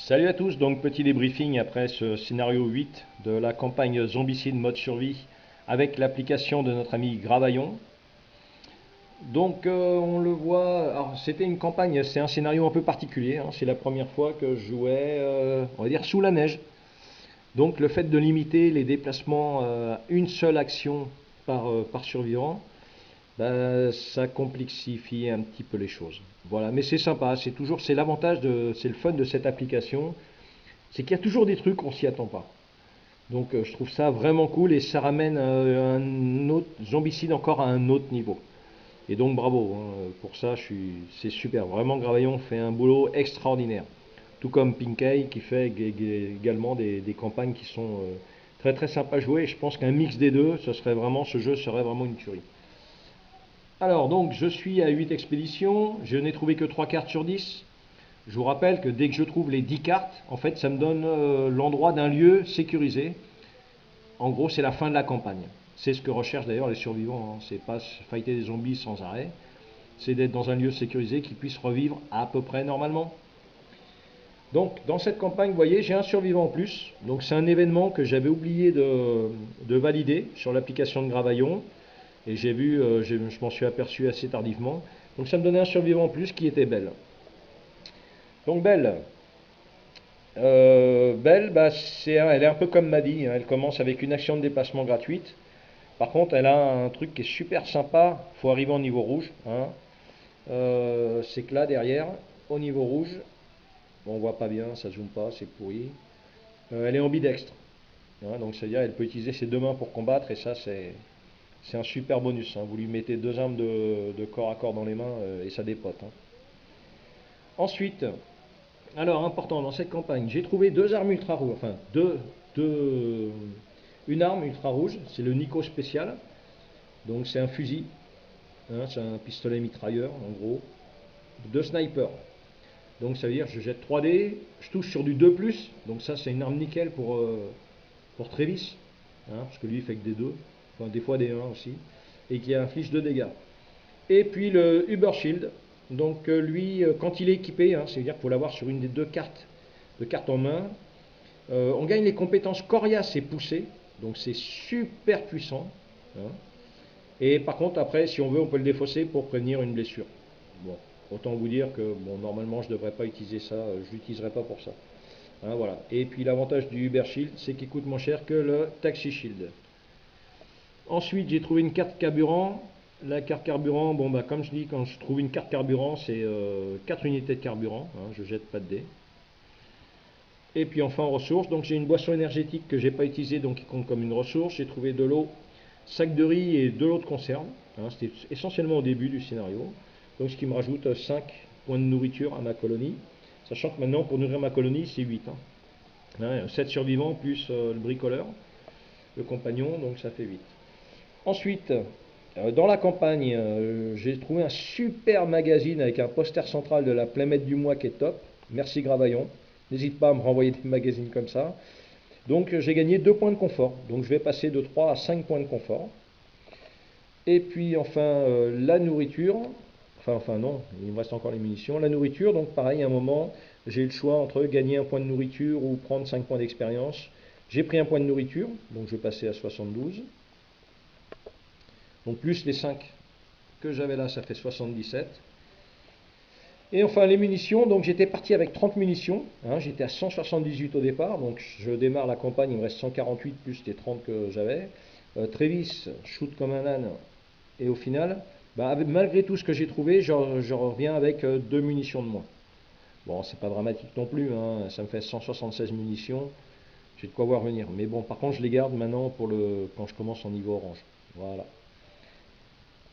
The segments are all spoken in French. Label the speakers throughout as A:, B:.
A: Salut à tous, donc petit débriefing après ce scénario 8 de la campagne Zombicide mode survie avec l'application de notre ami Gravaillon. Donc on le voit, alors c'était une campagne, c'est un scénario un peu particulier, hein. C'est la première fois que je jouais, on va dire, sous la neige. Donc le fait de limiter les déplacements à une seule action par survivant, bah, ça complexifie un petit peu les choses. Voilà, mais c'est sympa, c'est l'avantage c'est le fun de cette application, c'est qu'il y a toujours des trucs qu'on s'y attend pas. Donc je trouve ça vraiment cool et ça ramène un autre zombicide encore à un autre niveau. Et donc bravo, hein, pour ça, c'est super. Vraiment, Gravaillon fait un boulot extraordinaire. Tout comme Pinkei qui fait également des campagnes qui sont très très sympas à jouer. Et je pense qu'un mix des deux, ce jeu serait vraiment une tuerie. Alors donc je suis à 8 expéditions, je n'ai trouvé que 3 cartes sur 10. Je vous rappelle que dès que je trouve les 10 cartes, en fait ça me donne l'endroit d'un lieu sécurisé. En gros, c'est la fin de la campagne. C'est ce que recherchent d'ailleurs les survivants, hein. C'est pas fighter des zombies sans arrêt. C'est d'être dans un lieu sécurisé qui puisse revivre à peu près normalement. Donc, dans cette campagne, vous voyez, j'ai un survivant en plus. Donc, c'est un événement que j'avais oublié de valider sur l'application de Gravaillon. Et j'ai vu, je m'en suis aperçu assez tardivement. Donc, ça me donnait un survivant en plus qui était Belle. Donc, Belle, bah, elle est un peu comme Maddy, hein. Elle commence avec une action de déplacement gratuite. Par contre, elle a un truc qui est super sympa. Il faut arriver au niveau rouge, hein. C'est que là, derrière, au niveau rouge, bon, on voit pas bien, ça zoome pas, c'est pourri. Elle est ambidextre, hein, donc c'est-à-dire elle peut utiliser ses deux mains pour combattre et ça, c'est un super bonus, hein. Vous lui mettez deux armes de corps à corps dans les mains et ça dépote, hein. Ensuite, alors important dans cette campagne, j'ai trouvé deux armes ultra rouges, enfin une arme ultra rouge, c'est le Nico spécial. Donc c'est un fusil, hein, c'est un pistolet mitrailleur en gros, deux snipers. Donc ça veut dire que je jette 3 dés, je touche sur du 2+, donc ça c'est une arme nickel pour Travis, hein, parce que lui il fait que des 2, enfin des fois des 1 aussi, et qui inflige 2 dégâts. Et puis le Uber Shield, donc lui quand il est équipé, hein, c'est-à-dire qu'il faut l'avoir sur une des deux cartes de cartes en main, on gagne les compétences coriaces et poussées, donc c'est super puissant, hein. Et par contre, après, si on veut, on peut le défausser pour prévenir une blessure. Bon, autant vous dire que bon, normalement, je ne devrais pas utiliser ça, je ne l'utiliserai pas pour ça. Hein, voilà. Et puis l'avantage du Uber Shield, c'est qu'il coûte moins cher que le Taxi Shield. Ensuite, j'ai trouvé une carte carburant. La carte carburant, bon bah comme je dis, quand je trouve une carte carburant, c'est 4 unités de carburant, hein, je jette pas de dés. Et puis enfin en ressources, donc j'ai une boisson énergétique que j'ai pas utilisée, donc qui compte comme une ressource. J'ai trouvé de l'eau, sac de riz et de l'eau de conserve, hein, c'était essentiellement au début du scénario. Donc ce qui me rajoute 5 points de nourriture à ma colonie. Sachant que maintenant pour nourrir ma colonie c'est 8, hein. 7 survivants plus le bricoleur, le compagnon, donc ça fait 8. Ensuite, dans la campagne, j'ai trouvé un super magazine avec un poster central de la Playmate du mois qui est top. Merci Gravaillon. N'hésite pas à me renvoyer des magazines comme ça. Donc j'ai gagné 2 points de confort. Donc je vais passer de 3 à 5 points de confort. Et puis enfin la nourriture. Enfin non, il me reste encore les munitions. La nourriture, donc pareil, à un moment, j'ai eu le choix entre gagner un point de nourriture ou prendre 5 points d'expérience. J'ai pris un point de nourriture, donc je vais passer à 72. Donc plus les 5 que j'avais là, ça fait 77. Et enfin les munitions, donc j'étais parti avec 30 munitions, hein, j'étais à 178 au départ, donc je démarre la campagne, il me reste 148 plus les 30 que j'avais. Travis, shoot comme un âne, et au final, bah, malgré tout ce que j'ai trouvé, je reviens avec 2 munitions de moins. Bon, c'est pas dramatique non plus, hein, ça me fait 176 munitions, j'ai de quoi voir venir. Mais bon, par contre, je les garde maintenant pour quand je commence en niveau orange. Voilà.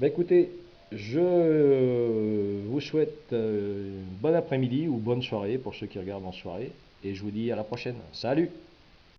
A: Bah écoutez, je vous souhaite bon après-midi ou bonne soirée pour ceux qui regardent en soirée. Et je vous dis à la prochaine. Salut!